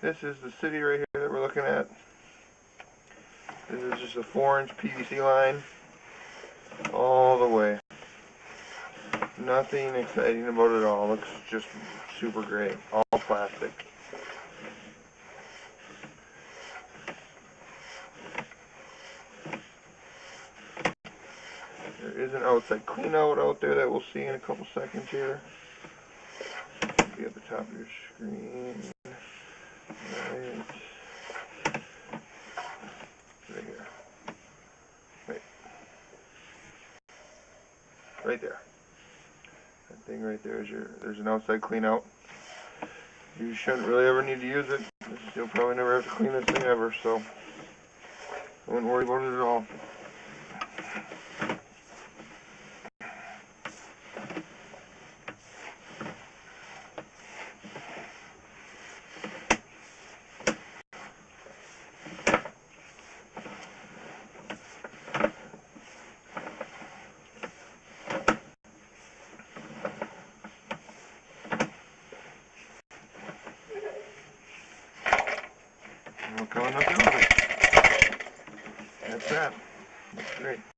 This is the city right here that we're looking at. This is just a 4-inch PVC line all the way. Nothing exciting about it at all. Looks just super great. All plastic. There is an outside clean out there that we'll see in a couple seconds here. Be at the top of your screen. Right here. Right there. That thing right there is there's an outside clean out. You shouldn't really ever need to use it. You'll probably never have to clean this thing ever, so I wouldn't worry about it at all. We're coming up with it. That's that. That's great.